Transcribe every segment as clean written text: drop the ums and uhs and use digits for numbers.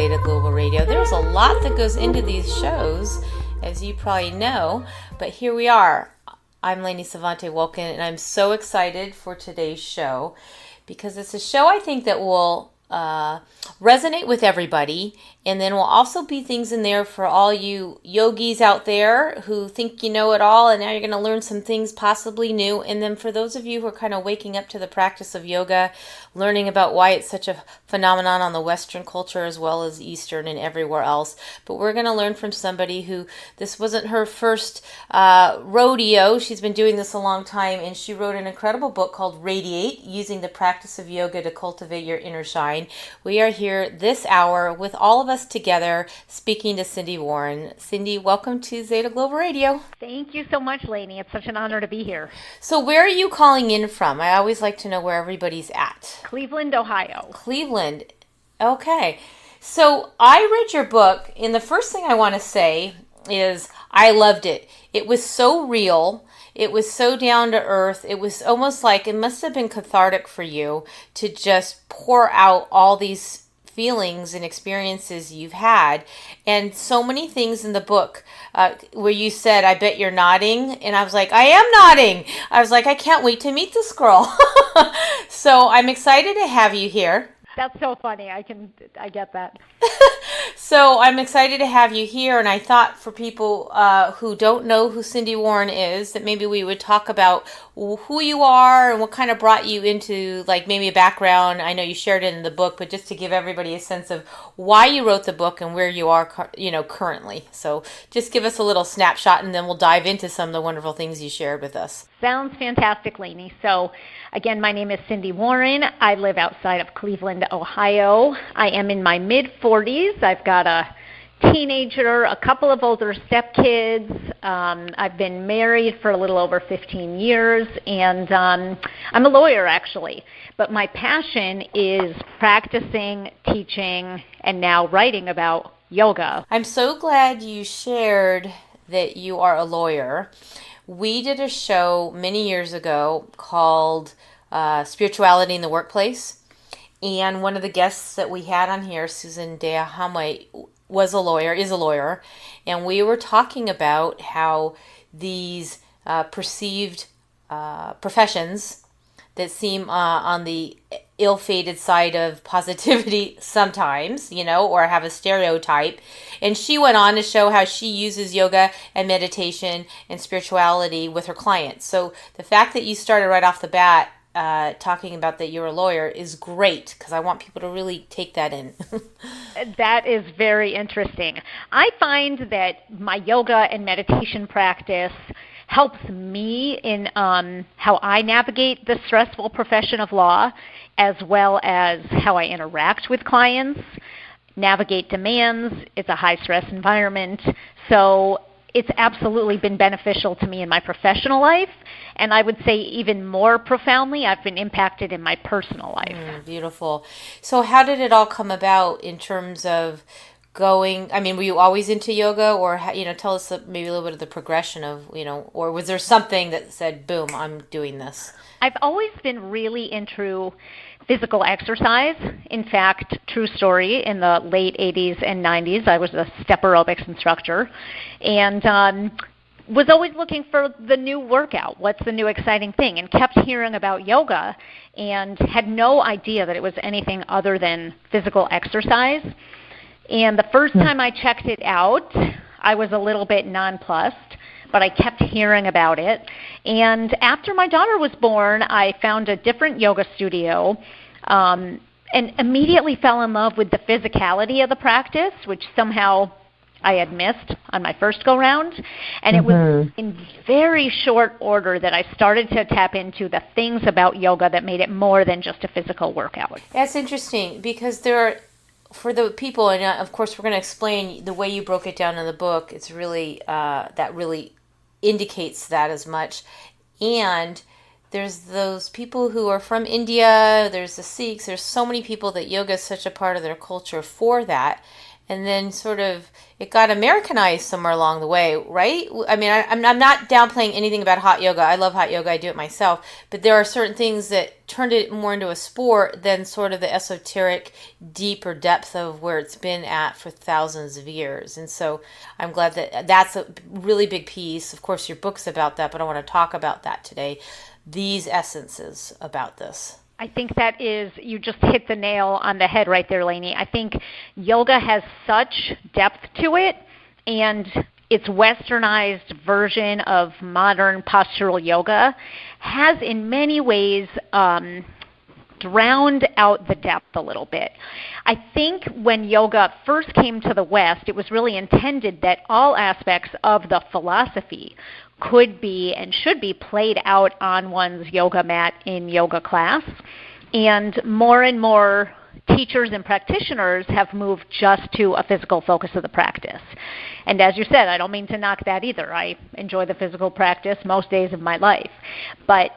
Zeta Global Radio. There's a lot that goes into these shows, as you probably know, but here we are. I'm Lainey Savante Wolkin, and I'm so excited for today's show because it's a show I think that will resonate with everybody, and then will also be things in there for all you yogis out there who think you know it all, and now you're going to learn some things possibly new. And then for those of you who are kind of waking up to the practice of yoga, learning about why it's such a phenomenon on the Western culture as well as Eastern and everywhere else. But we're going to learn from somebody who this wasn't her first rodeo. She's been doing this a long time, and she wrote an incredible book called Radiate, Using the Practice of Yoga to Cultivate Your Inner Shine. We are here this hour with all of us together speaking to Sindy Warren. Sindy, welcome to Zeta Global Radio. Thank you so much, Lainey. It's such an honor to be here. So where are you calling in from? I always like to know where everybody's at. Cleveland, Ohio. Cleveland. Okay. So I read your book, and the first thing I want to say is I loved it. It was so real. It was so down to earth. It was almost like it must have been cathartic for you to just pour out all these feelings and experiences you've had. And so many things in the book where you said, I bet you're nodding. And I was like, I am nodding. I was like, I can't wait to meet this girl. So I'm excited to have you here. That's so funny. I get that. So I'm excited to have you here, and I thought for people who don't know who Sindy Warren is, that maybe we would talk about who you are and what kind of brought you into, like, maybe a background. I know you shared it in the book, but just to give everybody a sense of why you wrote the book and where you are, currently. So just give us a little snapshot, and then we'll dive into some of the wonderful things you shared with us. Sounds fantastic, Lainey. So, again, my name is Sindy Warren. I live outside of Cleveland, Ohio. I am in my mid-40s. I've got a teenager, a couple of older stepkids. I've been married for a little over 15 years, and I'm a lawyer, actually. But my passion is practicing, teaching, and now writing about yoga. I'm so glad you shared that you are a lawyer. We did a show many years ago called Spirituality in the Workplace. And one of the guests that we had on here, Susan Deahamwe, is a lawyer. And we were talking about how these perceived professions that seem on the ill-fated side of positivity sometimes, or have a stereotype. And she went on to show how she uses yoga and meditation and spirituality with her clients. So the fact that you started right off the bat talking about that you're a lawyer is great, because I want people to really take that in. That is very interesting. I find that my yoga and meditation practice helps me in how I navigate the stressful profession of law, as well as how I interact with clients, navigate demands. It's a high-stress environment. So it's absolutely been beneficial to me in my professional life, and I would say even more profoundly, I've been impacted in my personal life. Beautiful. So how did it all come about in terms of going, were you always into yoga, or, tell us maybe a little bit of the progression of, or was there something that said, boom, I'm doing this? I've always been really into physical exercise. In fact, true story, in the late 80s and 90s, I was a step aerobics instructor, and was always looking for the new workout, what's the new exciting thing, and kept hearing about yoga and had no idea that it was anything other than physical exercise. And the first time I checked it out, I was a little bit nonplussed, but I kept hearing about it. And after my daughter was born, I found a different yoga studio and immediately fell in love with the physicality of the practice, which somehow I had missed on my first go-round. And it was in very short order that I started to tap into the things about yoga that made it more than just a physical workout. That's interesting, because there are, for the people, and of course we're going to explain the way you broke it down in the book, it's really, that really indicates that as much. And there's those people who are from India, there's the Sikhs, there's so many people that yoga is such a part of their culture for that. and then sort of it got Americanized somewhere along the way, right? I mean, I'm not downplaying anything about hot yoga. I love hot yoga. I do it myself. But there are certain things that turned it more into a sport than sort of the esoteric, deeper depth of where it's been at for thousands of years. And so I'm glad that that's a really big piece. Of course, your book's about that, but I want to talk about that today. These essences about this. I think that is, you just hit the nail on the head right there, Lainey. I think yoga has such depth to it, and its westernized version of modern postural yoga has in many ways drowned out the depth a little bit. I think when yoga first came to the West, it was really intended that all aspects of the philosophy could be and should be played out on one's yoga mat in yoga class. And more teachers and practitioners have moved just to a physical focus of the practice. And as you said, I don't mean to knock that either. I enjoy the physical practice most days of my life. But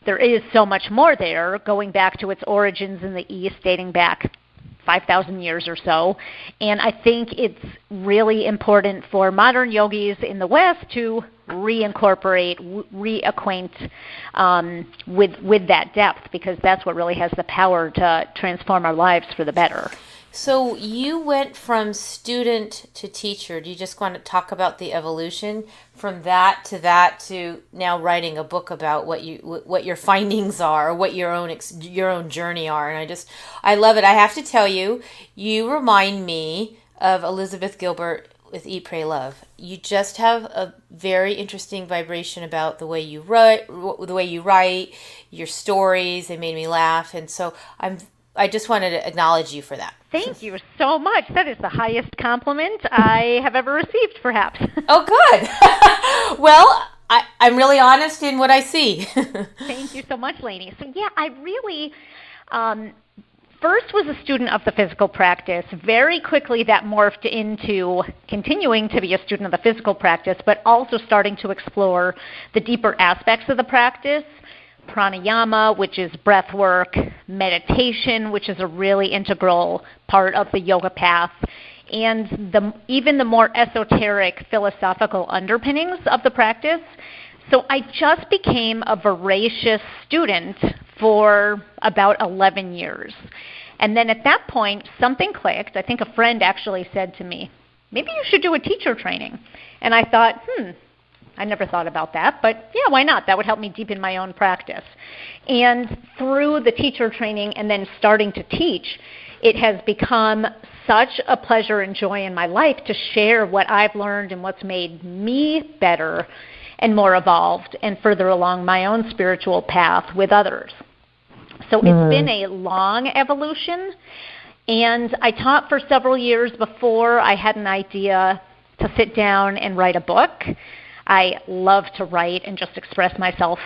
there is so much more there, going back to its origins in the East, dating back 5,000 years or so. And I think it's really important for modern yogis in the West to reincorporate, reacquaint with that depth, because that's what really has the power to transform our lives for the better. So you went from student to teacher. Do you just want to talk about the evolution from that to now writing a book about what your findings are, or what your own journey are? And I love it. I have to tell you, you remind me of Elizabeth Gilbert with Eat, Pray, Love. You just have a very interesting vibration about the way you write, your stories. They made me laugh, and so I just wanted to acknowledge you for that. Thank you so much. That is the highest compliment I have ever received, perhaps. Oh, good. Well, I'm really honest in what I see. Thank you so much, Lainey. So, yeah, I really first was a student of the physical practice. Very quickly that morphed into continuing to be a student of the physical practice, but also starting to explore the deeper aspects of the practice. Pranayama, which is breath work, meditation, which is a really integral part of the yoga path, and even the more esoteric philosophical underpinnings of the practice. So I just became a voracious student for about 11 years. And then at that point, something clicked. I think a friend actually said to me, maybe you should do a teacher training. And I thought, I never thought about that, but yeah, why not? That would help me deepen my own practice. And through the teacher training and then starting to teach, it has become such a pleasure and joy in my life to share what I've learned and what's made me better and more evolved and further along my own spiritual path with others. So it's been a long evolution, and I taught for several years before I had an idea to sit down and write a book. I love to write and just express myself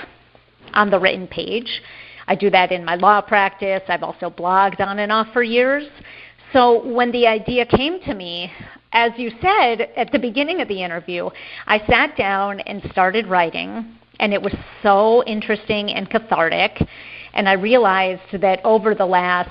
on the written page. I do that in my law practice. I've also blogged on and off for years. So when the idea came to me, as you said at the beginning of the interview, I sat down and started writing, and it was so interesting and cathartic. And I realized that over the last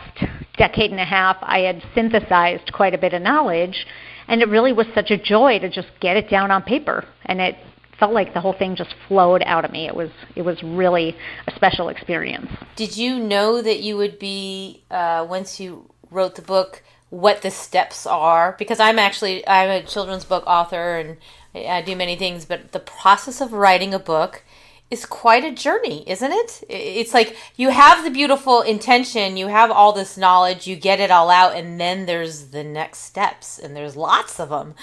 decade and a half, I had synthesized quite a bit of knowledge, and it really was such a joy to just get it down on paper. And it felt like the whole thing just flowed out of me. It was really a special experience. Did you know that you would be, once you wrote the book, what the steps are? Because I'm a children's book author, and I do many things, but the process of writing a book is quite a journey, isn't it? It's like you have the beautiful intention, you have all this knowledge, you get it all out, and then there's the next steps, and there's lots of them.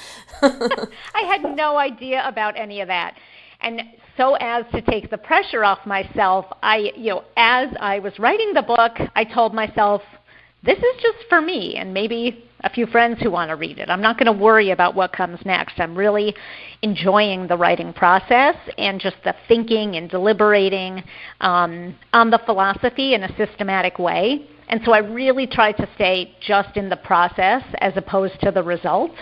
I had no idea about any of that. And so as to take the pressure off myself, as I was writing the book, I told myself, this is just for me and maybe a few friends who want to read it. I'm not going to worry about what comes next. I'm really enjoying the writing process and just the thinking and deliberating on the philosophy in a systematic way. And so I really tried to stay just in the process as opposed to the result,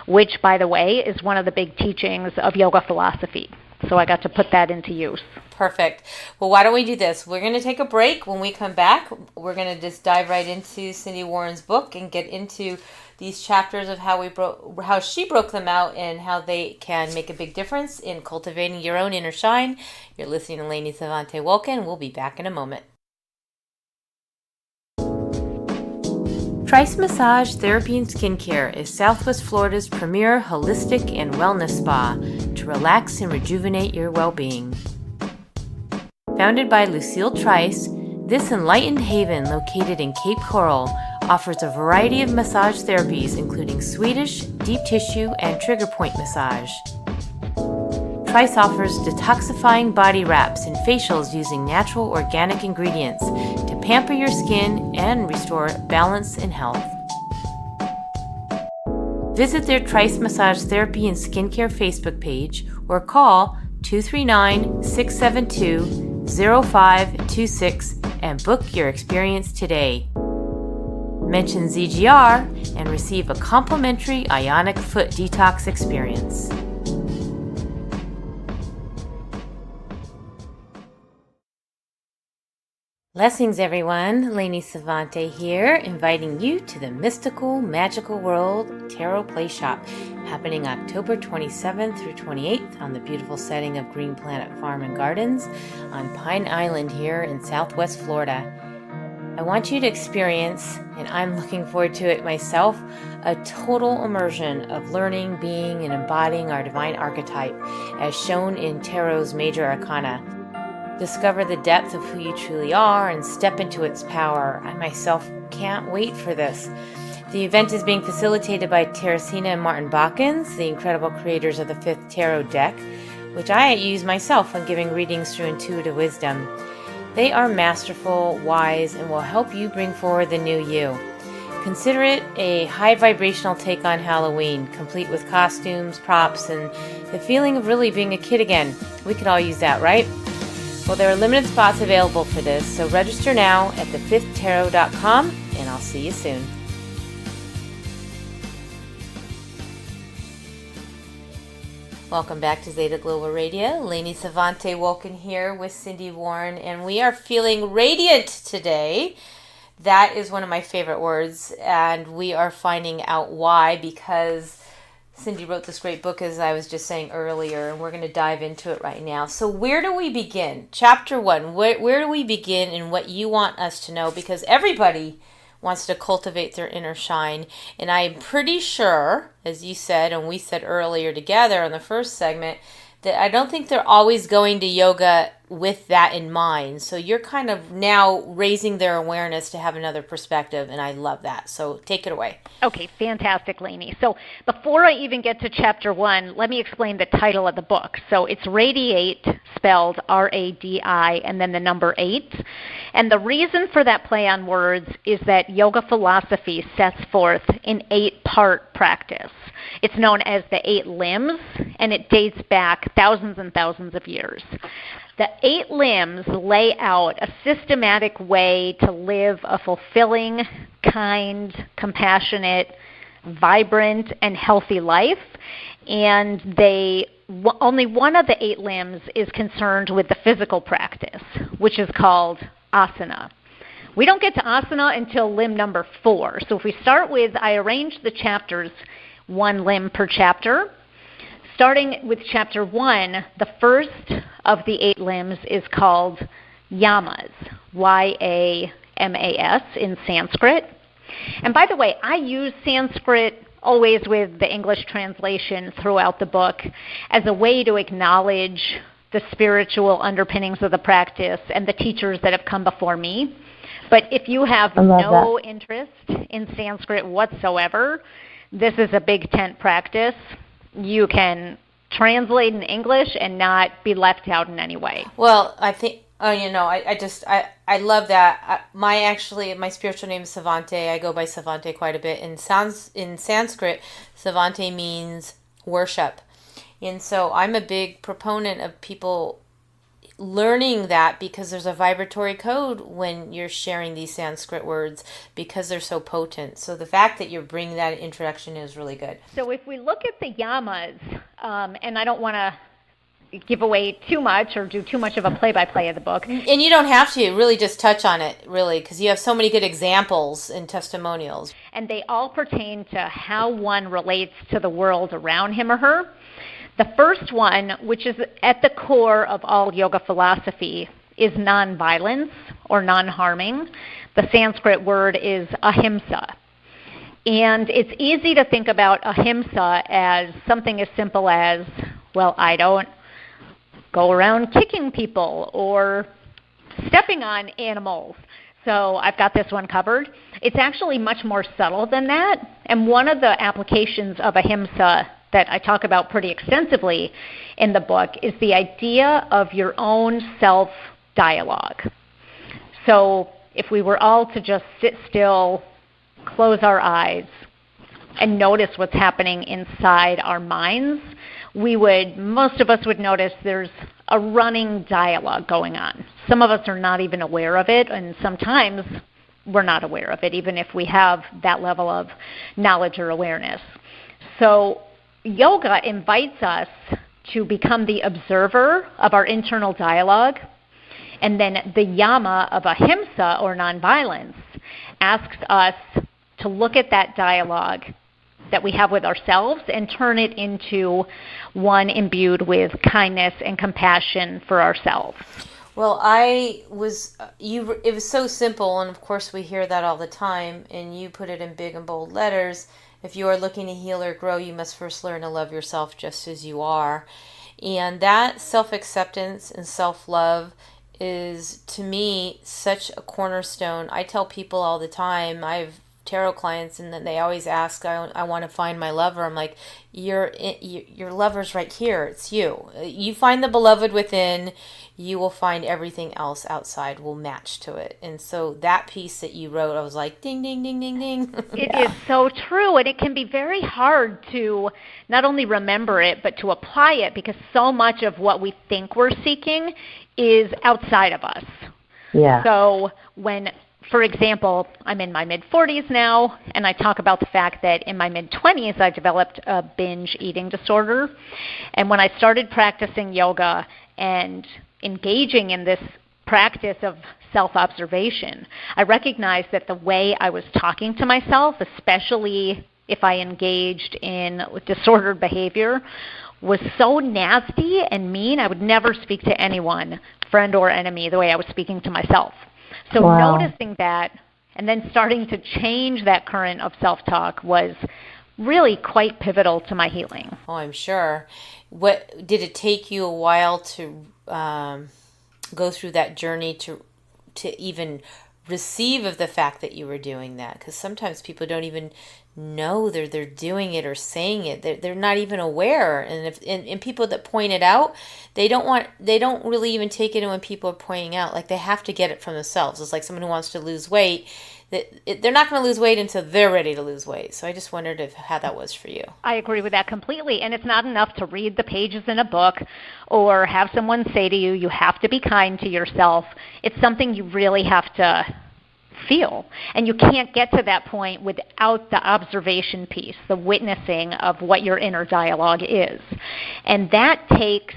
which, by the way, is one of the big teachings of yoga philosophy. So I got to put that into use. Perfect. Well, why don't we do this? We're going to take a break. When we come back, we're going to just dive right into Sindy Warren's book and get into these chapters of how she broke them out and how they can make a big difference in cultivating your own inner shine. You're listening to Lainey Savante Wolkin. We'll be back in a moment. Trice Massage Therapy and Skincare is Southwest Florida's premier holistic and wellness spa to relax and rejuvenate your well-being. Founded by Lucille Trice, this enlightened haven located in Cape Coral offers a variety of massage therapies including Swedish, deep tissue, and trigger point massage. Trice offers detoxifying body wraps and facials using natural organic ingredients to pamper your skin and restore balance and health. Visit their Trice Massage Therapy and Skincare Facebook page or call 239-672-0526 and book your experience today. Mention ZGR and receive a complimentary ionic foot detox experience. Blessings, everyone. Lainey Savante here, inviting you to the Mystical Magical World Tarot Play Shop, happening October 27th through 28th on the beautiful setting of Green Planet Farm and Gardens on Pine Island here in Southwest Florida. I want you to experience, and I'm looking forward to it myself, a total immersion of learning, being, and embodying our divine archetype as shown in Tarot's major arcana. Discover the depth of who you truly are and step into its power. I myself can't wait for this. The event is being facilitated by Teresina and Martin Balkans, the incredible creators of the 5th Tarot deck, which I use myself when giving readings through intuitive wisdom. They are masterful, wise, and will help you bring forward the new you. Consider it a high vibrational take on Halloween, complete with costumes, props, and the feeling of really being a kid again. We could all use that, right? Well, there are limited spots available for this, so register now at thefifthtarot.com, and I'll see you soon. Welcome back to Zeta Global Radio. Lainey Savante Wolkin here with Sindy Warren, and we are feeling radiant today. That is one of my favorite words, and we are finding out why, because Sindy wrote this great book, as I was just saying earlier, and we're going to dive into it right now. So where do we begin? Chapter 1, where do we begin in what you want us to know? Because everybody wants to cultivate their inner shine, and I'm pretty sure, as you said, and we said earlier together in the first segment, that I don't think they're always going to yoga with that in mind. So you're kind of now raising their awareness to have another perspective, and I love that. So take it away. Okay, fantastic, Lainey. So before I even get to chapter 1, let me explain the title of the book. So it's Radiate, spelled R-A-D-I, and then the number 8. And the reason for that play on words is that yoga philosophy sets forth an 8-part practice. It's known as the 8 limbs, and it dates back thousands and thousands of years. The 8 limbs lay out a systematic way to live a fulfilling, kind, compassionate, vibrant, and healthy life. And only one of the 8 limbs is concerned with the physical practice, which is called asana. We don't get to asana until limb number 4. So if we start with, I arranged the chapters 1 limb per chapter. Starting with chapter 1, the first of the 8 limbs is called yamas, Y-A-M-A-S in Sanskrit. And by the way, I use Sanskrit always with the English translation throughout the book as a way to acknowledge the spiritual underpinnings of the practice and the teachers that have come before me. But if you have no interest in Sanskrit whatsoever, this is a big tent practice. You can translate in English and not be left out in any way. Well, I think, I love that. My spiritual name is Savante. I go by Savante quite a bit. In Sanskrit, Savante means worship. And so I'm a big proponent of people learning that, because there's a vibratory code when you're sharing these Sanskrit words, because they're so potent. So the fact that you're bringing that introduction is really good. So if we look at the yamas, and I don't want to give away too much or do too much of a play-by-play of the book. And you don't have to really just touch on it, really, because you have so many good examples and testimonials. And they all pertain to how one relates to the world around him or her. The first one, which is at the core of all yoga philosophy, is nonviolence or non-harming. The Sanskrit word is ahimsa. And it's easy to think about ahimsa as something as simple as, well, I don't go around kicking people or stepping on animals, so I've got this one covered. It's actually much more subtle than that. And one of the applications of ahimsa that I talk about pretty extensively in the book is the idea of your own self-dialogue. So if we were all to just sit still, close our eyes, and notice what's happening inside our minds, most of us would notice there's a running dialogue going on. Some of us are not even aware of it, and sometimes we're not aware of it, even if we have that level of knowledge or awareness. So yoga invites us to become the observer of our internal dialogue, and then the yama of ahimsa, or nonviolence, asks us to look at that dialogue that we have with ourselves and turn it into one imbued with kindness and compassion for ourselves. Well, it was so simple, and of course we hear that all the time, and you put it in big and bold letters. If you are looking to heal or grow, you must first learn to love yourself just as you are. And that self-acceptance and self-love is, to me, such a cornerstone. I tell people all the time, I have tarot clients, and then they always ask, I want to find my lover. I'm like, your lover's right here. It's you. You find the beloved within, you will find everything else outside will match to it. And so that piece that you wrote, I was like, ding, ding, ding, ding, ding. It is so true, and it can be very hard to not only remember it, but to apply it, because so much of what we think we're seeking is outside of us. Yeah. So when, for example, I'm in my mid-40s now, and I talk about the fact that in my mid-20s I developed a binge eating disorder. And when I started practicing yoga and engaging in this practice of self-observation, I recognized that the way I was talking to myself, especially if I engaged in disordered behavior, was so nasty and mean. I would never speak to anyone, friend or enemy, the way I was speaking to myself. So noticing that and then starting to change that current of self-talk was really quite pivotal to my healing. Oh, I'm sure. What did it take you a while to go through that journey to even receive of the fact that you were doing that? Because sometimes people don't even know they're doing it or saying it. They're not even aware. And people that point it out, they don't really even take it in when people are pointing out. Like, they have to get it from themselves. It's like someone who wants to lose weight. They're not going to lose weight until they're ready to lose weight. So I just wondered how that was for you. I agree with that completely. And it's not enough to read the pages in a book or have someone say to you, you have to be kind to yourself. It's something you really have to feel. And you can't get to that point without the observation piece, the witnessing of what your inner dialogue is. And that takes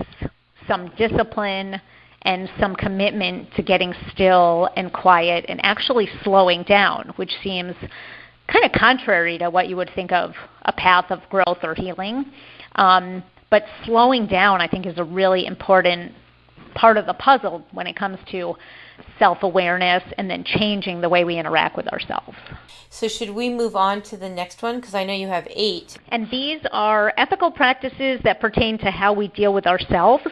some discipline and some commitment to getting still and quiet and actually slowing down, which seems kind of contrary to what you would think of a path of growth or healing. But slowing down, I think, is a really important part of the puzzle when it comes to self-awareness and then changing the way we interact with ourselves. So should we move on to the next one? Because I know you have 8. And these are ethical practices that pertain to how we deal with ourselves.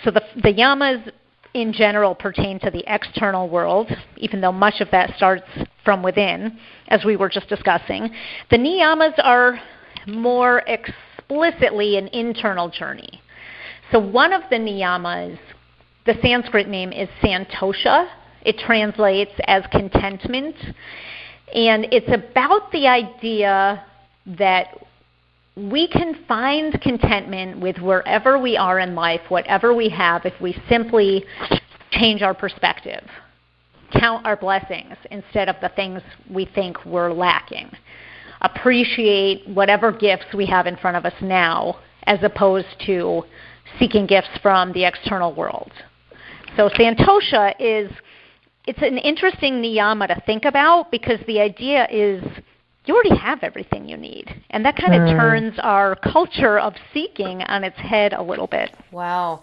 So the yamas in general pertain to the external world, even though much of that starts from within, as we were just discussing. The niyamas are more explicitly an internal journey. So one of the niyamas, the Sanskrit name is santosha. It translates as contentment. And it's about the idea that we can find contentment with wherever we are in life, whatever we have, if we simply change our perspective, count our blessings instead of the things we think we're lacking, appreciate whatever gifts we have in front of us now, as opposed to seeking gifts from the external world. So Santosha it's an interesting niyama to think about, because the idea is you already have everything you need. And that kind of turns our culture of seeking on its head a little bit. Wow.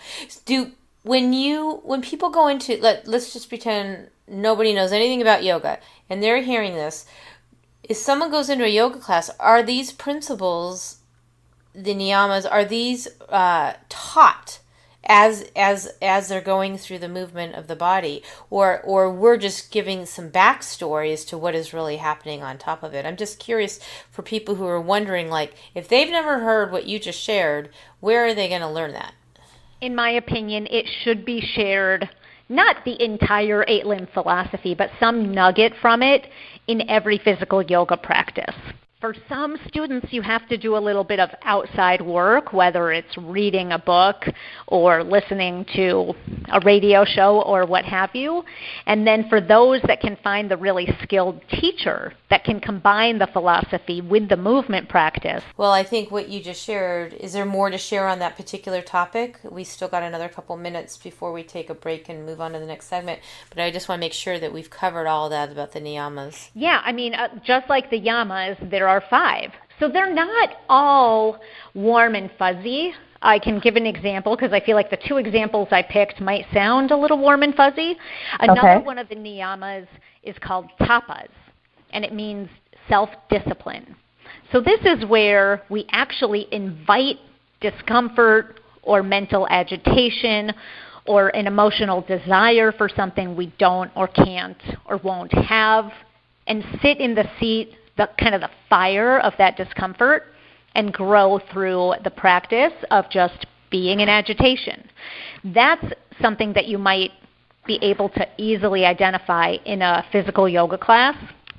When people go into, let's just pretend nobody knows anything about yoga and they're hearing this, if someone goes into a yoga class, are these principles, the niyamas, are these taught as they're going through the movement of the body, or we're just giving some backstory as to what is really happening on top of it? I'm just curious for people who are wondering, like, if they've never heard what you just shared, where are they going to learn that? In my opinion, it should be shared, not the entire 8-limb philosophy, but some nugget from it in every physical yoga practice. For some students, you have to do a little bit of outside work, whether it's reading a book or listening to a radio show or what have you. And then for those that can find the really skilled teacher that can combine the philosophy with the movement practice. Well, I think what you just shared, is there more to share on that particular topic? We still got another couple minutes before we take a break and move on to the next segment. But I just want to make sure that we've covered all that about the niyamas. Yeah, I mean, just like the yamas, there are 5. So they're not all warm and fuzzy. I can give an example because I feel like the 2 examples I picked might sound a little warm and fuzzy. Another one of the niyamas is called tapas, and it means self-discipline. So this is where we actually invite discomfort or mental agitation or an emotional desire for something we don't or can't or won't have, and sit in the seat, the kind of the fire of that discomfort, and grow through the practice of just being in agitation. That's something that you might be able to easily identify in a physical yoga class.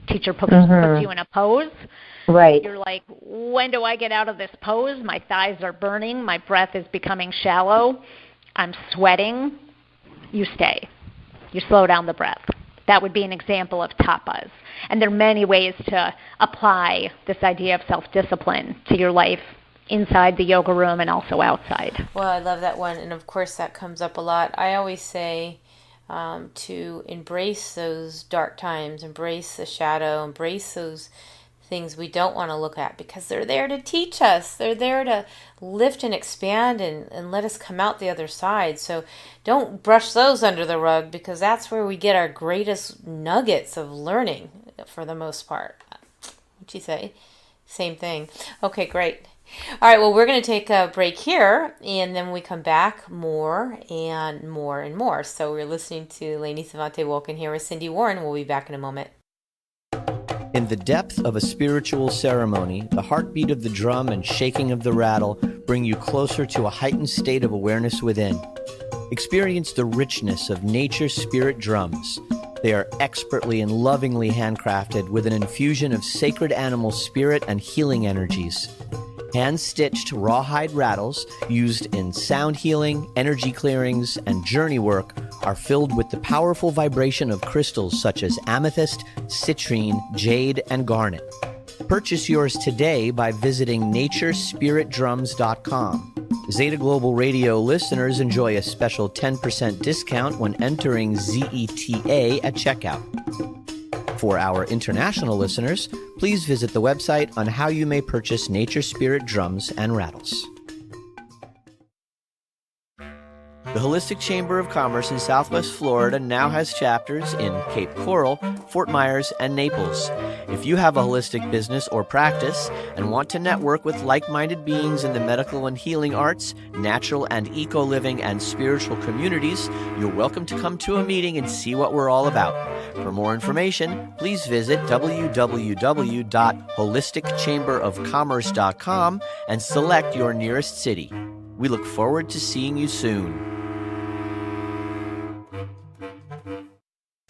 Teacher puts you in a pose. Right. You're like, when do I get out of this pose? My thighs are burning. My breath is becoming shallow. I'm sweating. You stay. You slow down the breath. That would be an example of tapas. And there are many ways to apply this idea of self-discipline to your life inside the yoga room and also outside. Well, I love that one. And of course, that comes up a lot. I always say to embrace those dark times, embrace the shadow, embrace those things we don't want to look at, because they're there to teach us. They're there to lift and expand and let us come out the other side. So don't brush those under the rug, because that's where we get our greatest nuggets of learning for the most part. What'd you say? Same thing. Okay, great. All right, well, we're going to take a break here, and then when we come back, more and more and more. So we're listening to Lainey Savante Wolkin here with Sindy Warren. We'll be back in a moment. In the depth of a spiritual ceremony, the heartbeat of the drum and shaking of the rattle bring you closer to a heightened state of awareness within. Experience the richness of nature's spirit drums. They are expertly and lovingly handcrafted with an infusion of sacred animal spirit and healing energies. Hand-stitched rawhide rattles used in sound healing, energy clearings, and journey work are filled with the powerful vibration of crystals such as amethyst, citrine, jade, and garnet. Purchase yours today by visiting naturespiritdrums.com. Zeta Global Radio listeners enjoy a special 10% discount when entering ZETA at checkout. For our international listeners, please visit the website on how you may purchase Nature Spirit drums and rattles. The Holistic Chamber of Commerce in Southwest Florida now has chapters in Cape Coral, Fort Myers, and Naples. If you have a holistic business or practice and want to network with like-minded beings in the medical and healing arts, natural and eco-living and spiritual communities, you're welcome to come to a meeting and see what we're all about. For more information, please visit www.holisticchamberofcommerce.com and select your nearest city. We look forward to seeing you soon.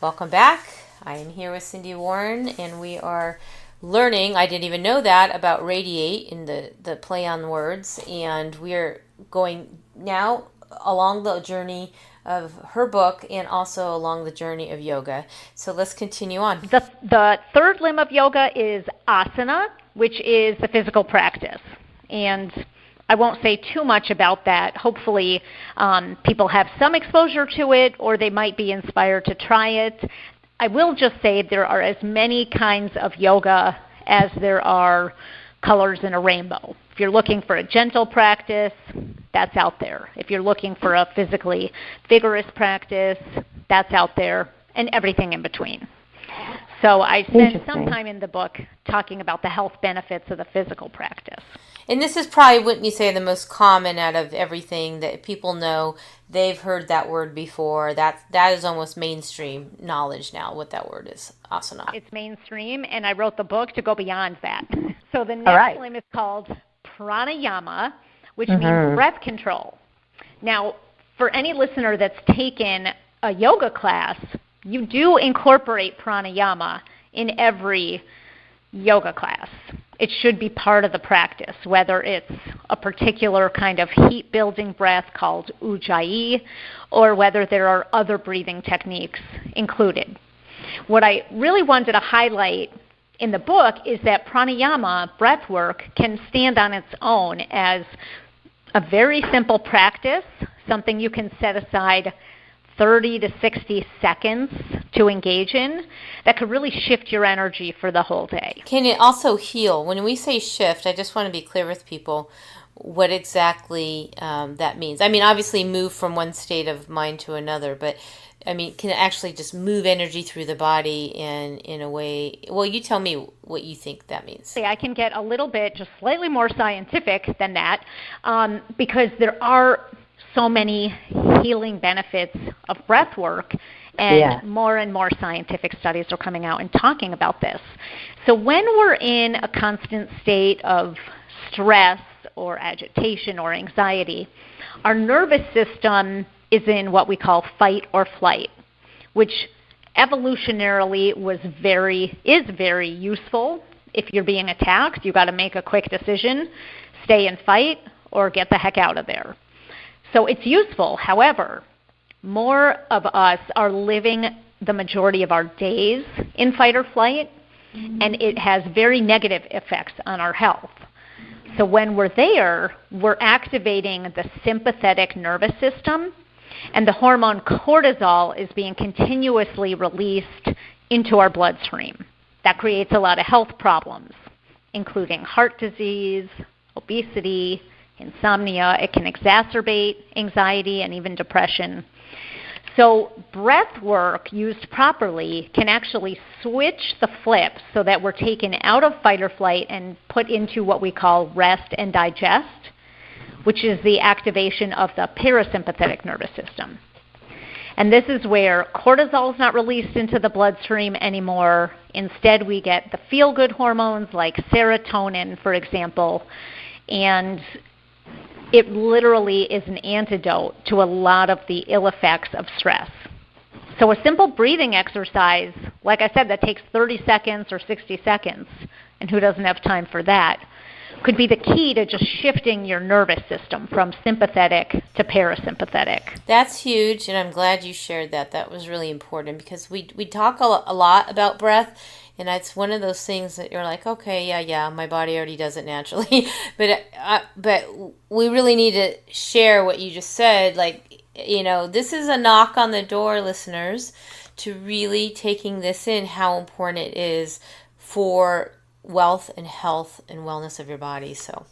Welcome back. I am here with Sindy Warren, and we are learning, I didn't even know that, about radiate in the play on words, and we're going now along the journey of her book and also along the journey of yoga. So let's continue on. The third limb of yoga is asana, which is the physical practice. And I won't say too much about that. Hopefully people have some exposure to it, or they might be inspired to try it. I will just say there are as many kinds of yoga as there are colors in a rainbow. If you're looking for a gentle practice, that's out there. If you're looking for a physically vigorous practice, that's out there, and everything in between. So I spent some time in the book talking about the health benefits of the physical practice. And this is probably, wouldn't you say, the most common out of everything that people know. They've heard that word before. That is almost mainstream knowledge now, what that word is, asana. It's mainstream, and I wrote the book to go beyond that. So the next limb is called pranayama, which means breath control. Now, for any listener that's taken a yoga class, you do incorporate pranayama in every yoga class. It should be part of the practice, whether it's a particular kind of heat-building breath called ujjayi, or whether there are other breathing techniques included. What I really wanted to highlight in the book is that pranayama, breath work, can stand on its own as a very simple practice, something you can set aside 30 to 60 seconds to engage in that could really shift your energy for the whole day. Can it also heal? When we say shift, I just want to be clear with people what exactly that means. I mean, obviously move from one state of mind to another, but I mean, can it actually just move energy through the body in a way? Well, you tell me what you think that means. I can get a little bit just slightly more scientific than that because there are so many healing benefits of breath work, and more and more scientific studies are coming out and talking about this. So when we're in a constant state of stress or agitation or anxiety, our nervous system is in what we call fight or flight, which evolutionarily is very useful. If you're being attacked, you've got to make a quick decision, stay and fight, or get the heck out of there. So it's useful. However, more of us are living the majority of our days in fight or flight, and it has very negative effects on our health. So when we're there, we're activating the sympathetic nervous system, and the hormone cortisol is being continuously released into our bloodstream. That creates a lot of health problems, including heart disease, obesity, insomnia. It can exacerbate anxiety and even depression. So breath work used properly can actually switch the flip so that we're taken out of fight or flight and put into what we call rest and digest, which is the activation of the parasympathetic nervous system. And this is where cortisol is not released into the bloodstream anymore. Instead, we get the feel-good hormones like serotonin, for example, and it literally is an antidote to a lot of the ill effects of stress. So a simple breathing exercise, like I said, that takes 30 seconds or 60 seconds, and who doesn't have time for that, could be the key to just shifting your nervous system from sympathetic to parasympathetic. That's huge, and I'm glad you shared that. That was really important because we talk a lot about breath, and it's one of those things that you're like, okay, yeah, my body already does it naturally. but we really need to share what you just said. Like, this is a knock on the door, listeners, to really taking this in, how important it is for wealth and health and wellness of your body. So,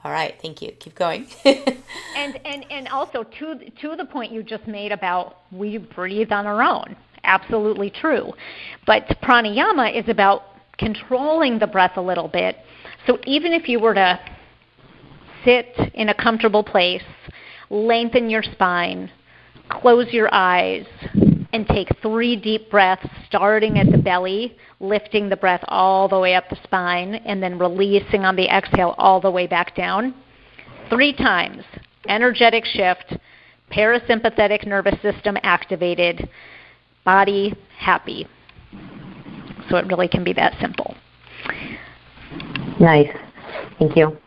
all right, thank you. Keep going. and also to the point you just made about we breathe on our own. Absolutely true. But pranayama is about controlling the breath a little bit. So even if you were to sit in a comfortable place, lengthen your spine, close your eyes, and take 3 deep breaths, starting at the belly, lifting the breath all the way up the spine, and then releasing on the exhale all the way back down. 3 times. Energetic shift, parasympathetic nervous system activated, body happy. So it really can be that simple. Nice. Thank you.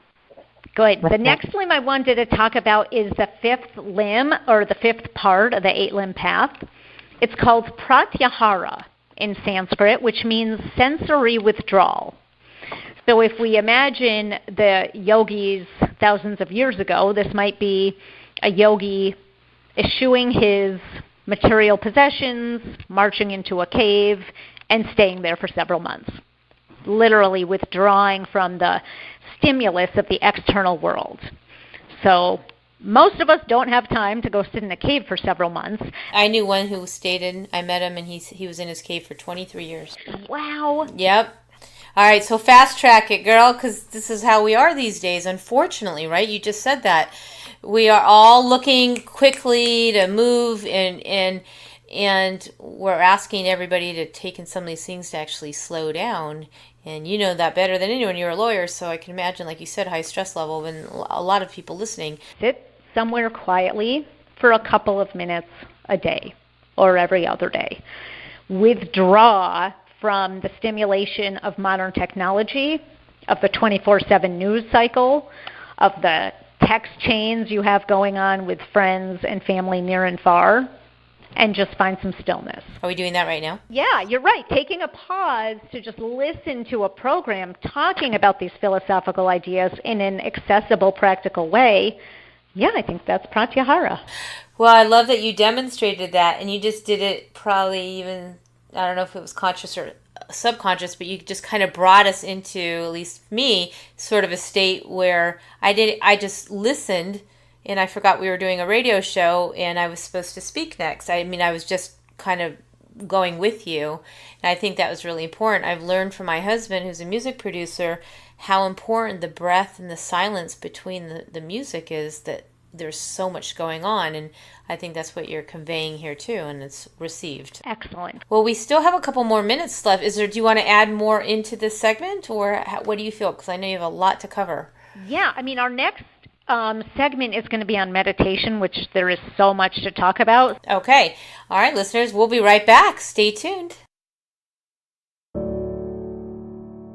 Good. The next limb I wanted to talk about is the 5th limb, or the 5th part of the 8-limb path. It's called pratyahara in Sanskrit, which means sensory withdrawal. So if we imagine the yogis thousands of years ago, this might be a yogi eschewing his material possessions, marching into a cave, and staying there for several months, literally withdrawing from the stimulus of the external world. So most of us don't have time to go sit in a cave for several months. I knew one who stayed in. I met him, and he was in his cave for 23 years. Wow. Yep. All right, so fast track it, girl, because this is how we are these days, unfortunately, right? You just said that. We are all looking quickly to move, and we're asking everybody to take in some of these things to actually slow down. And you know that better than anyone. You're a lawyer, so I can imagine, like you said, high stress level, and a lot of people listening. Sit somewhere quietly for a couple of minutes a day or every other day. Withdraw from the stimulation of modern technology, of the 24/7 news cycle, of the text chains you have going on with friends and family near and far, and just find some stillness. Are we doing that right now? Yeah, you're right. Taking a pause to just listen to a program talking about these philosophical ideas in an accessible, practical way, yeah, I think that's pratyahara. Well, I love that you demonstrated that, and you just did it probably even, I don't know if it was conscious or subconscious, but you just kind of brought us into, at least me, sort of a state where I just listened, and I forgot we were doing a radio show and I was supposed to speak next. I mean, I was just kind of going with you, and I think that was really important. I've learned from my husband, who's a music producer, how important the breath and the silence between the music is, that there's so much going on, and I think that's what you're conveying here too, and it's received. Excellent. Well, we still have a couple more minutes left. Do you want to add more into this segment, or what do you feel? Because I know you have a lot to cover. Yeah, I mean, our next segment is going to be on meditation, which there is so much to talk about. Okay. All right, listeners, we'll be right back. Stay tuned.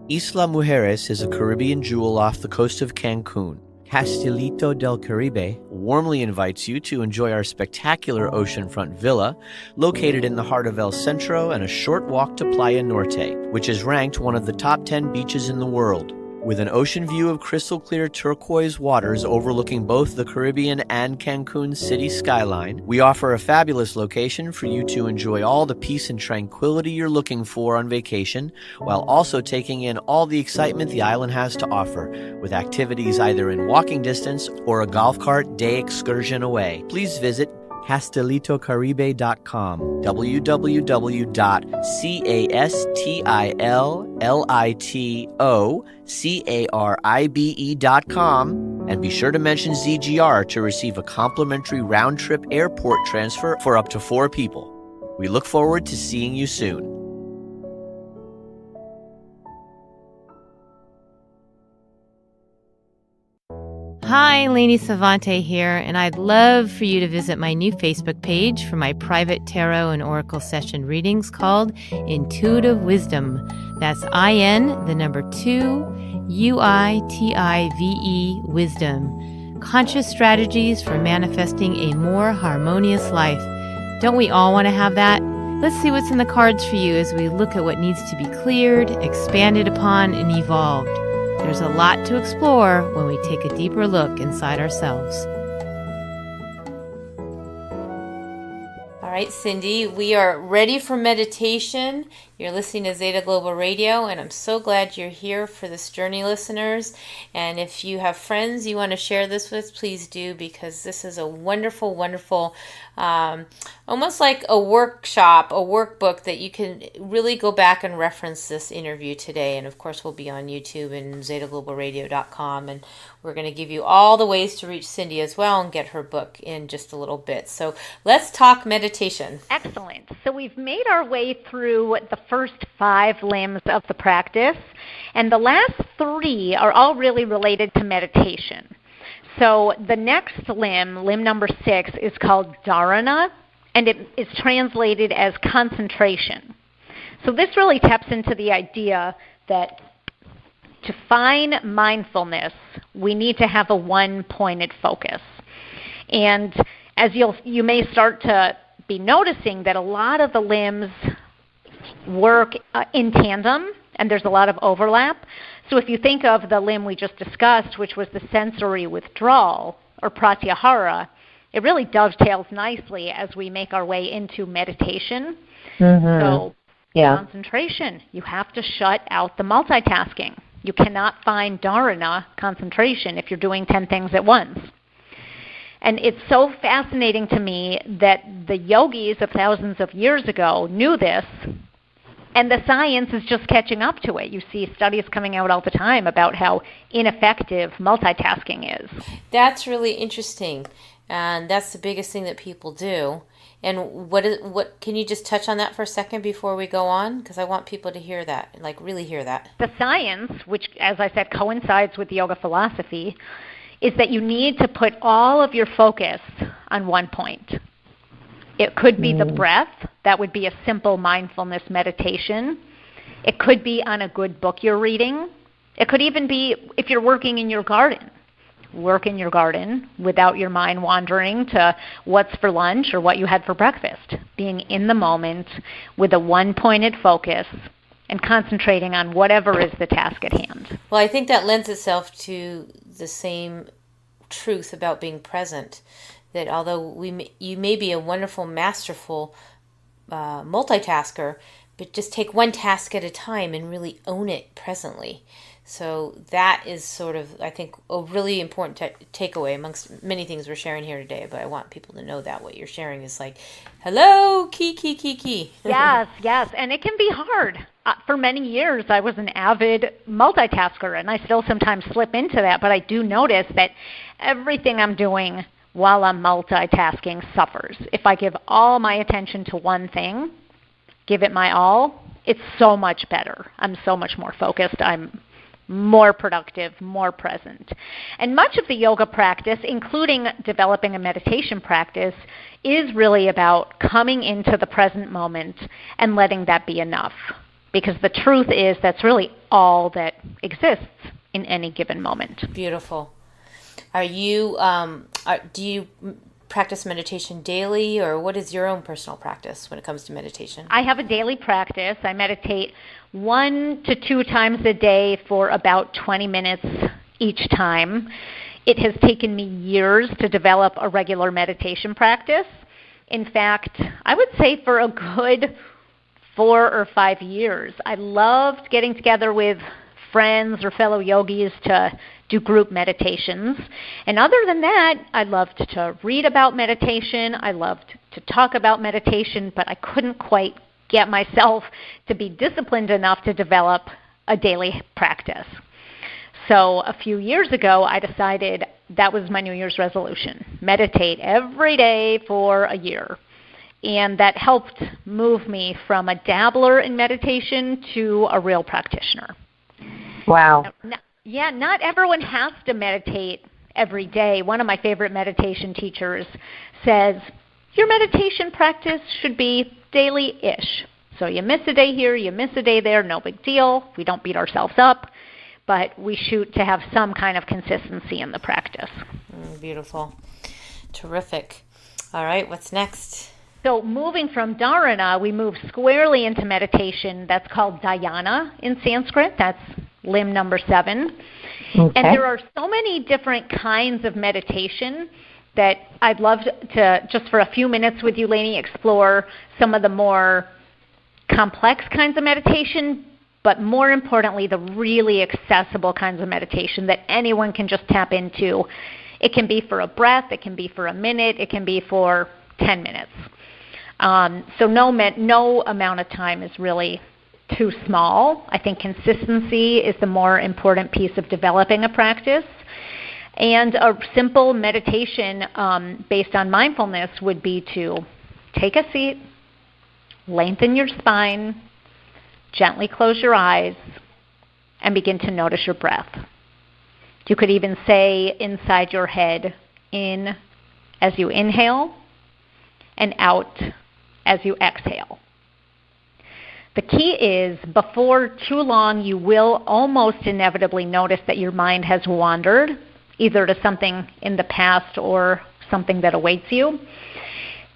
Isla Mujeres is a Caribbean jewel off the coast of Cancun. Castilito del Caribe warmly invites you to enjoy our spectacular oceanfront villa located in the heart of El Centro and a short walk to Playa Norte, which is ranked one of the top 10 beaches in the world. With an ocean view of crystal clear turquoise waters overlooking both the Caribbean and Cancun city skyline, we offer a fabulous location for you to enjoy all the peace and tranquility you're looking for on vacation, while also taking in all the excitement the island has to offer, with activities either in walking distance or a golf cart day excursion away. Please visit castilitocaribe.com, www.castilitocaribe.com, and be sure to mention ZGR to receive a complimentary round-trip airport transfer for up to 4 people. We look forward to seeing you soon. Hi, Lainey Savante here, and I'd love for you to visit my new Facebook page for my private tarot and oracle session readings called Intuitive Wisdom. That's IN2UITIVE Wisdom. Conscious strategies for manifesting a more harmonious life. Don't we all want to have that? Let's see what's in the cards for you as we look at what needs to be cleared, expanded upon, and evolved. There's a lot to explore when we take a deeper look inside ourselves. All right, Sindy, we are ready for meditation. You're listening to Zeta Global Radio, and I'm so glad you're here for this journey, listeners. And if you have friends you want to share this with, please do, because this is a wonderful, wonderful, almost like a workshop, a workbook that you can really go back and reference this interview today. And of course, we'll be on YouTube and ZetaGlobalRadio.com, and we're going to give you all the ways to reach Sindy as well and get her book in just a little bit. So let's talk meditation. Excellent. So we've made our way through the first 5 limbs of the practice, and the last 3 are all really related to meditation. So the next limb, limb number 6, is called dharana, and it is translated as concentration. So this really taps into the idea that to find mindfulness, we need to have a one-pointed focus. And as you may start to be noticing that a lot of the limbs work in tandem, and there's a lot of overlap. So if you think of the limb we just discussed, which was the sensory withdrawal, or pratyahara, it really dovetails nicely as we make our way into meditation. So concentration, you have to shut out the multitasking. You cannot find dharana, concentration, if you're doing 10 things at once. And it's so fascinating to me that the yogis of thousands of years ago knew this, and the science is just catching up to it. You see studies coming out all the time about how ineffective multitasking is. That's really interesting, and that's the biggest thing that people do. And what can you just touch on that for a second before we go on? Because I want people to hear that, like really hear that. The science, which, as I said, coincides with yoga philosophy, is that you need to put all of your focus on one point. It could be the breath. That would be a simple mindfulness meditation. It could be on a good book you're reading. It could even be if you're working in your garden. Work in your garden without your mind wandering to what's for lunch or what you had for breakfast. Being in the moment with a one-pointed focus and concentrating on whatever is the task at hand. Well, I think that lends itself to the same truth about being present, that although you may be a wonderful, masterful multitasker, but just take one task at a time and really own it presently. So that is sort of, I think, a really important takeaway amongst many things we're sharing here today. But I want people to know that what you're sharing is like, hello, key. Yes. And it can be hard. For many years, I was an avid multitasker, and I still sometimes slip into that. But I do notice that everything I'm doing while I'm multitasking suffers. If I give all my attention to one thing, give it my all, it's so much better. I'm so much more focused. I'm more productive, more present. And much of the yoga practice, including developing a meditation practice, is really about coming into the present moment and letting that be enough. Because the truth is that's really all that exists in any given moment. Beautiful. Are you, do you practice meditation daily, or what is your own personal practice when it comes to meditation? I have a daily practice. I meditate 1 to 2 times a day for about 20 minutes each time. It has taken me years to develop a regular meditation practice. In fact, I would say for a good 4 or 5 years. I loved getting together with friends or fellow yogis to do group meditations. And other than that, I loved to read about meditation. I loved to talk about meditation, but I couldn't quite get myself to be disciplined enough to develop a daily practice. So a few years ago, I decided that was my New Year's resolution: meditate every day for a year. And that helped move me from a dabbler in meditation to a real practitioner. Wow. Not everyone has to meditate every day. One of my favorite meditation teachers says, your meditation practice should be daily-ish. So you miss a day here, you miss a day there, no big deal. We don't beat ourselves up, but we shoot to have some kind of consistency in the practice. Beautiful. Terrific. All right, what's next? So moving from dharana, we move squarely into meditation. That's called dhyana in Sanskrit. That's limb number 7. Okay. And there are so many different kinds of meditation that I'd love to, just for a few minutes with you, Lainey, explore some of the more complex kinds of meditation, but more importantly, the really accessible kinds of meditation that anyone can just tap into. It can be for a breath, it can be for a minute, it can be for 10 minutes. So no amount of time is really too small. I think consistency is the more important piece of developing a practice. And a simple meditation based on mindfulness would be to take a seat, lengthen your spine, gently close your eyes, and begin to notice your breath. You could even say inside your head, in as you inhale, and out as you exhale. The key is, before too long, you will almost inevitably notice that your mind has wandered, either to something in the past or something that awaits you.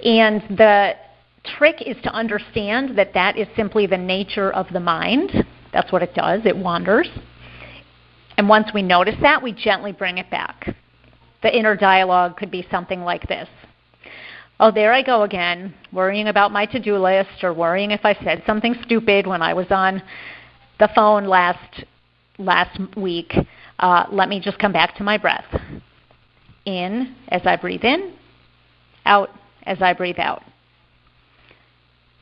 And the trick is to understand that that is simply the nature of the mind. That's what it does. It wanders. And once we notice that, we gently bring it back. The inner dialogue could be something like this. Oh, there I go again, worrying about my to-do list or worrying if I said something stupid when I was on the phone last week. Let me just come back to my breath. In as I breathe in, out as I breathe out.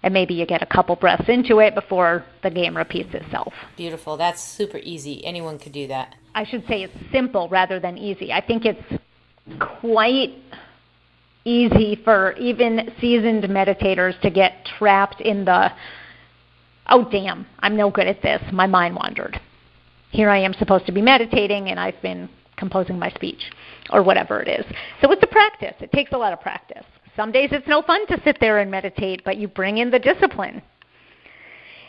And maybe you get a couple breaths into it before the game repeats itself. Beautiful. That's super easy. Anyone could do that. I should say it's simple rather than easy. I think it's quite easy for even seasoned meditators to get trapped in the, oh, damn, I'm no good at this. My mind wandered. Here I am supposed to be meditating, and I've been composing my speech, or whatever it is. So it's a practice. It takes a lot of practice. Some days it's no fun to sit there and meditate, but you bring in the discipline.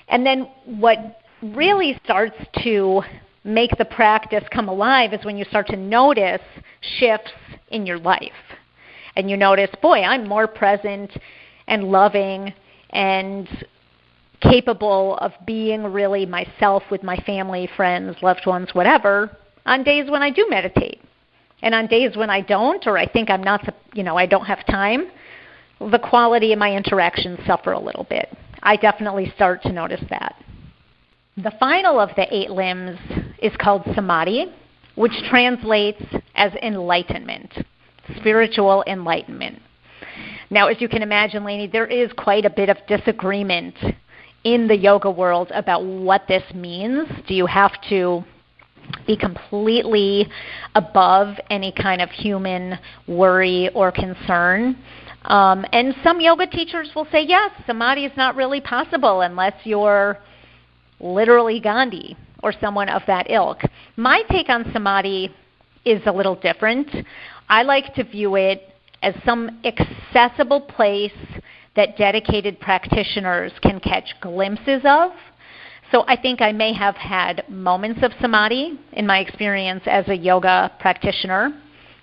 And then what really starts to make the practice come alive is when you start to notice shifts in your life. And you notice, boy, I'm more present and loving and capable of being really myself with my family, friends, loved ones, whatever, on days when I do meditate. And on days when I don't, or I think I'm not, I don't have time, the quality of my interactions suffer a little bit. I definitely start to notice that. The final of the 8 limbs is called samadhi, which translates as enlightenment, spiritual enlightenment. Now, as you can imagine, Lainey, there is quite a bit of disagreement in the yoga world about what this means. Do you have to be completely above any kind of human worry or concern? And some yoga teachers will say, yes, samadhi is not really possible unless you're literally Gandhi or someone of that ilk. My take on samadhi is a little different. I like to view it as some accessible place that dedicated practitioners can catch glimpses of. So I think I may have had moments of samadhi in my experience as a yoga practitioner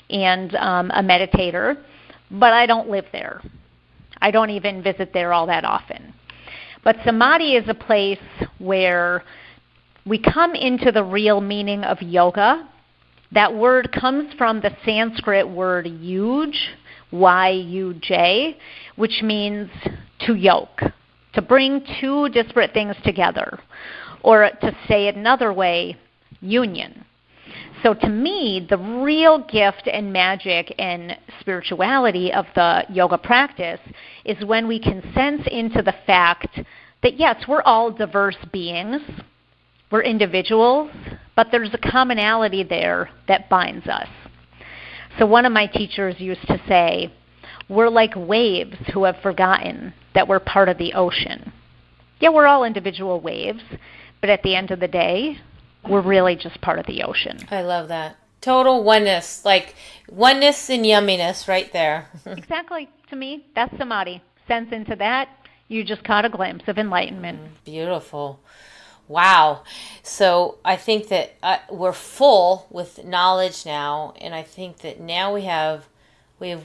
and a meditator, but I don't live there. I don't even visit there all that often. But samadhi is a place where we come into the real meaning of yoga. That word comes from the Sanskrit word yuj, Y-U-J, which means to yoke, to bring two disparate things together, or to say it another way, union. So to me, the real gift and magic and spirituality of the yoga practice is when we can sense into the fact that, yes, we're all diverse beings, we're individuals, but there's a commonality there that binds us. So one of my teachers used to say, we're like waves who have forgotten that we're part of the ocean. Yeah, we're all individual waves, but at the end of the day, we're really just part of the ocean. I love that. Total oneness, like oneness and yumminess right there. Exactly. To me, that's samadhi. Sense into that, you just caught a glimpse of enlightenment. Beautiful. Wow. So I think that we're full with knowledge now, and I think that now we have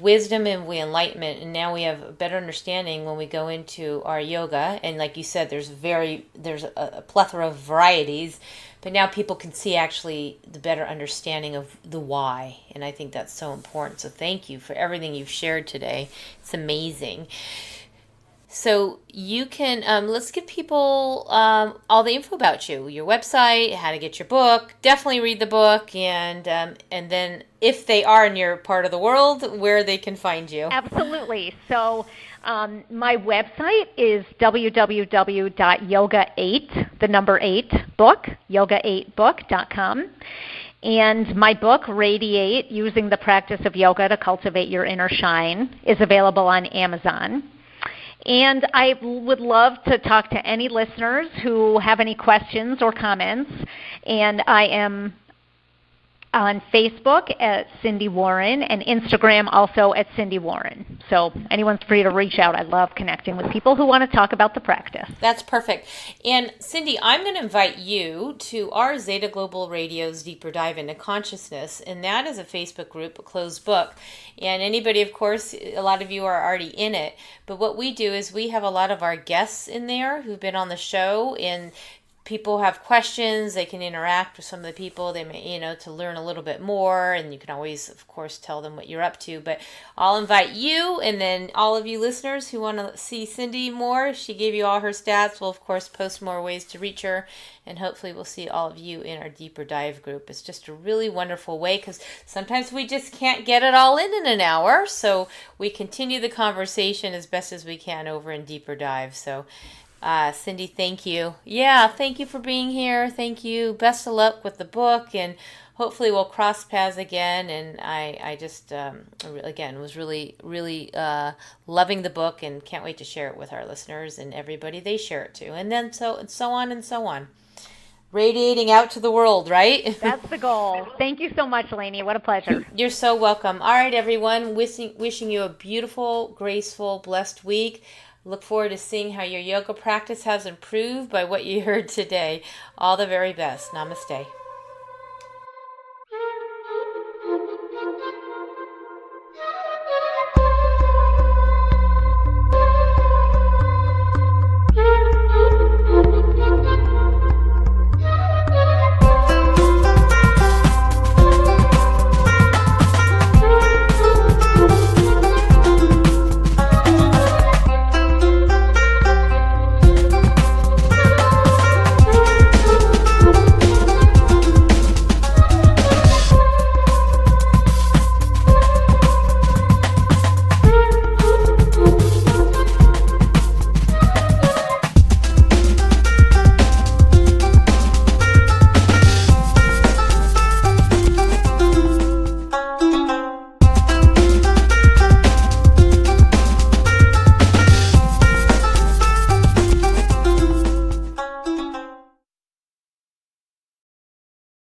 wisdom and enlightenment, and now we have a better understanding when we go into our yoga. And like you said, there's a plethora of varieties, but now people can see actually the better understanding of the why, and I think that's so important. So thank you for everything you've shared today. It's amazing. So you can, let's give people all the info about you, your website, how to get your book. Definitely read the book, and then if they are in your part of the world, where they can find you. Absolutely. So my website is www.yoga8, the number 8 book, yoga8book.com. And my book, Radiate, Using the Practice of Yoga to Cultivate Your Inner Shine, is available on Amazon. And I would love to talk to any listeners who have any questions or comments. And I am on Facebook at Sindy Warren and Instagram also at Sindy Warren. So anyone's free to reach out. I love connecting with people who want to talk about the practice. That's perfect. And Sindy, I'm going to invite you to our Zeta Global Radio's Deeper Dive into Consciousness, and that is a Facebook group, a closed book. And anybody, of course, a lot of you are already in it. But what we do is we have a lot of our guests in there who've been on the show, and people have questions, they can interact with some of the people. They may, to learn a little bit more, and you can always, of course, tell them what you're up to. But I'll invite you, and then all of you listeners who want to see Sindy more. She gave you all her stats. We'll, of course, post more ways to reach her, and hopefully we'll see all of you in our Deeper Dive group. It's just a really wonderful way, because sometimes we just can't get it all in an hour, so we continue the conversation as best as we can over in Deeper Dive. So Sindy, thank you. Yeah, thank you for being here. Thank you. Best of luck with the book, and hopefully we'll cross paths again. And I just, again, was really, really loving the book, and can't wait to share it with our listeners and everybody they share it to. And then so on and so on. Radiating out to the world, right? That's the goal. Thank you so much, Lainey. What a pleasure. You're so welcome. All right, everyone. Wishing you a beautiful, graceful, blessed week. Look forward to seeing how your yoga practice has improved by what you heard today. All the very best. Namaste.